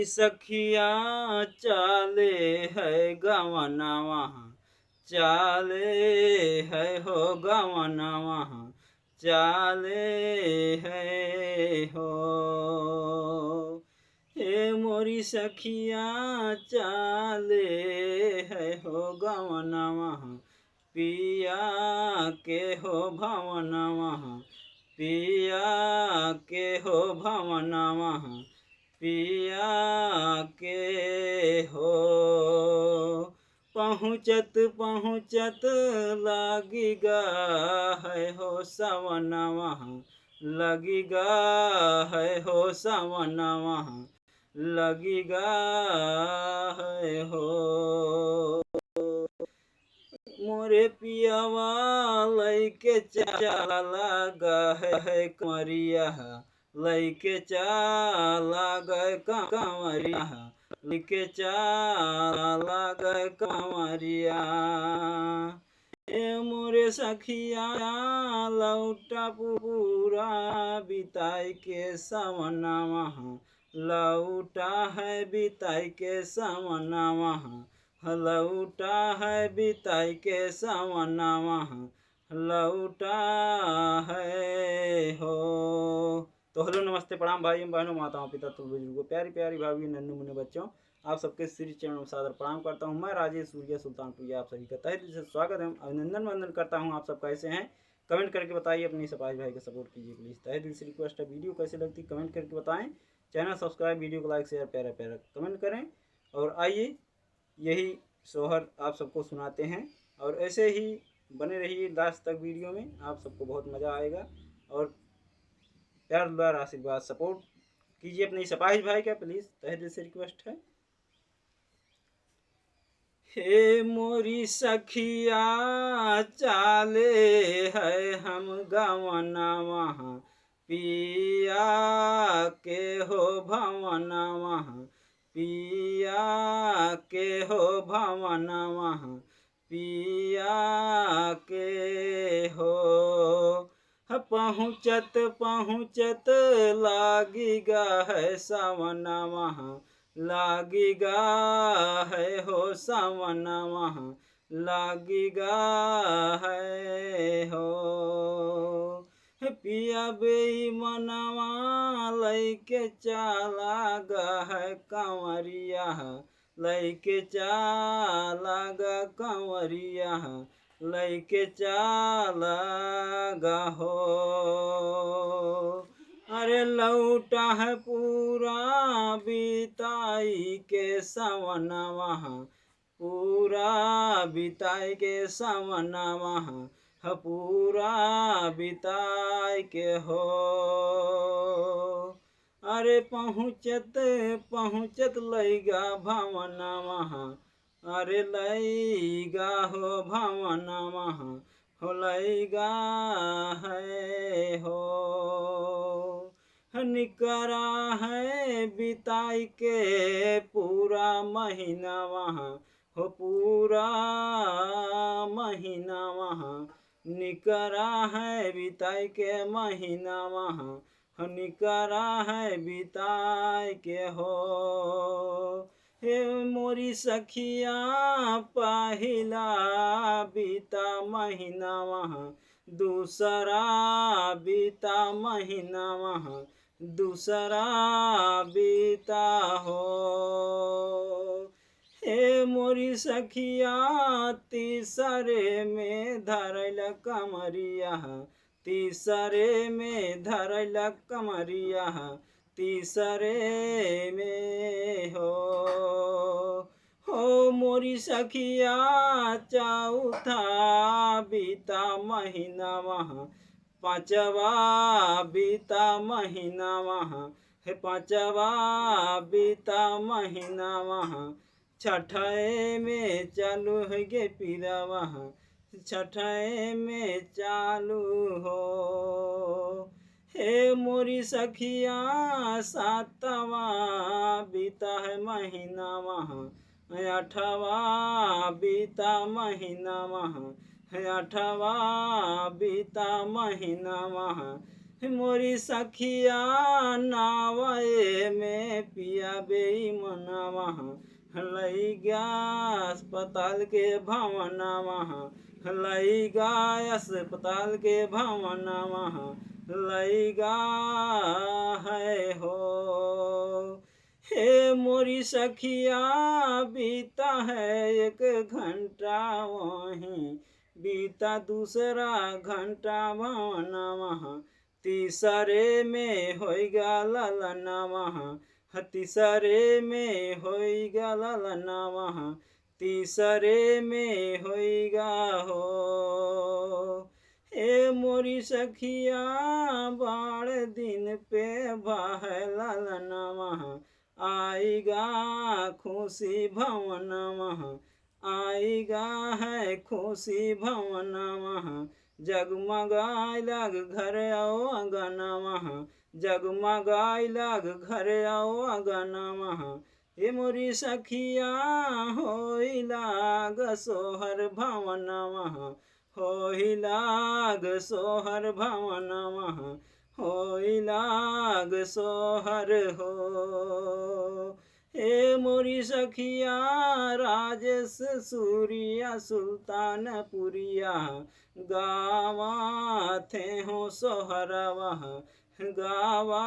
मोरी सखिया चाले है गवनवा, चाले है हो गवनवा, चाले है हो। हे मोरी सखिया चाले है हो गवनवा, पिया के हो भवनवा, पिया के हो भवनवा, पिया के हो। पहुँचत पहुँचत लागिगा है हो सवनवा, लगिगा है हो सवनवा, लगिगा है हो। मोरे पियावा लइके चला लगा है कमरिया, लइके चला गए कमरिया, लइके चला गए कमरिया। ए मोरे सखिया लौटा पूरा बिताई के सवनवा, लौटा है बिताई के सवनवा, लौटा है बिताई के सवनवा, लौटा है हो। तो हेलो नमस्ते प्रणाम भाई बहनों, माताओं पिता तो बुजुर्गों, प्यारी प्यारी भाभी, नन्हे मुन्ने बच्चों, आप सबके श्री चरणों में सादर प्रणाम करता हूँ। मैं राजेश सूर्य सुल्तानपुर आप सभी का तहे दिल से स्वागत है, अभिनंदन वंदन करता हूँ। आप सब कैसे हैं कमेंट करके बताइए, अपनी सपाही भाई का सपोर्ट कीजिए प्लीज़। तहे दिल से रिक्वेस्ट है, वीडियो कैसे लगती कमेंट करके बताएं, चैनल सब्सक्राइब, वीडियो को लाइक शेयर प्यारा प्यारा कमेंट करें। और आइए यही सोहर आप सबको सुनाते हैं, और ऐसे ही बने रहिए लास्ट तक वीडियो में, आप सबको बहुत मज़ा आएगा। और प्यार दुलार आशीर्वाद सपोर्ट कीजिए अपने सपाही भाई का प्लीज़, तहे दिल से रिक्वेस्ट है। हे मोरी सखिया चाले है हम गवनवा, पिया के हो भवनवा, पिया के हो भवनवा, पिया के हो। पहुँचत पहुँचत लागिगा है सवनवा, लागिगा है हो सवनवा, लागिगा है हो। पिया बेईमनवा लइके चला गा है कंवरिया, लइके चला गा कंवरिया, लइके चला गा हो। अरे लौटा है पूरा बिताई के सवनवा, पूरा बिताई के सवनवा, पूरा बिताई के हो। अरे पहुँचत पहुँचत लइगा भवनवा, अरे लइगा हो भवनवा, हो लइगा है हो। निकरा है बिताई के पूरा महीनावा, हो पूरा महीनावा, निकरा है बिताई के महीनावा, निकरा है बिताई के हो। हे मोरी सखिया पहिला बीता महीनावा, दूसरा बीता महीनावा, दूसरा बीता हो। हे मोरी सखिया तीसरे में धरल कमरिया, तीसरे में धरल कमरिया, तीसरे में हो। हो मोरी सखिया चौथा बीता महीनावा, पाँचवा बीता महीनावा, हे पाँचवा बीता महीनावा, छठे में चालू है गे पीरावा, छठे में चालू हो। हे मोरी सखिया सातवा बीता है महीनावा, आठवा बीता महीनावा, आठवा बीता महीनावा, मोरी सखिया नावे में पिया बेईमनवा लई गया अस्पताल के भवनवा लई गया अस्पताल के भवनवा लई गा है हो। हे मोरी सखिया बीता है एक घंटा वहीं बीता दूसरा घंटा भवनवा तीसरे में होइगा ललनवा तीसरे में होइगा ललनवा तीसरे में होइगा हो। ए मोरी सखिया बाड़ दिन पे बाह ललनवा आईगा खुशी भवनवा आईगा है खुशी भवनवा जगमगाय लग घर आओ अंगनवा जगमगाय लग घर आओ अंगनवा हे मोरी सखिया होई लाग सोहर भवनवा होई लाग सोहर भवनवा होई लाग सोहर हो। हे मोरी सखिया राजेश सूरिया सुल्तानपुरिया गावा थे हो सोहरवा गावा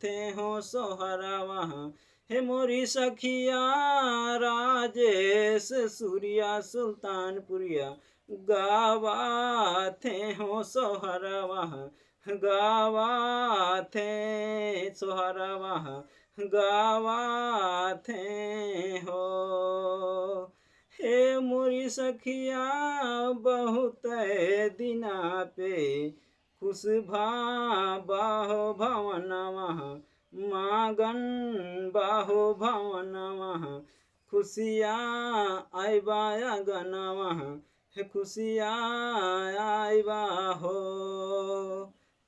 थे हो सोहरवा हे मोरी सखिया राजेश सूरिया सुल्तानपुरिया गावा थे हो सोहरवा गावा थे सोहरवा गावा थे हो। हे मोरी सखिया बहुत दिना पे खुश बाहो भवनवा मागन बाहो भवनवा खुशिया आइबा गनवा खुशिया आइबा हो।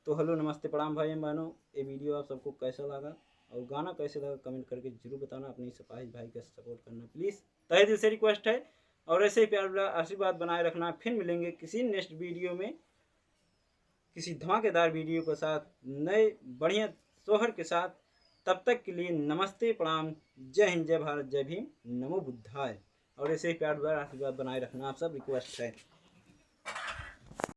तो हेलो नमस्ते प्रणाम भाई बहनों, ये वीडियो आप सबको कैसा लगा और गाना कैसे लगा कमेंट करके जरूर बताना। अपनी सिपाही भाई का सपोर्ट करना प्लीज़, तहे दिल से रिक्वेस्ट है। और ऐसे ही प्यार आशीर्वाद बनाए रखना। फिर मिलेंगे किसी नेक्स्ट वीडियो में किसी धमाकेदार वीडियो के साथ नए बढ़िया सोहर के साथ। तब तक के लिए नमस्ते प्रणाम, जय हिंद, जय भारत, जय भीम, नमो बुद्धाय। और ऐसे ही प्यार आशीर्वाद बनाए रखना आप सब रिक्वेस्ट है।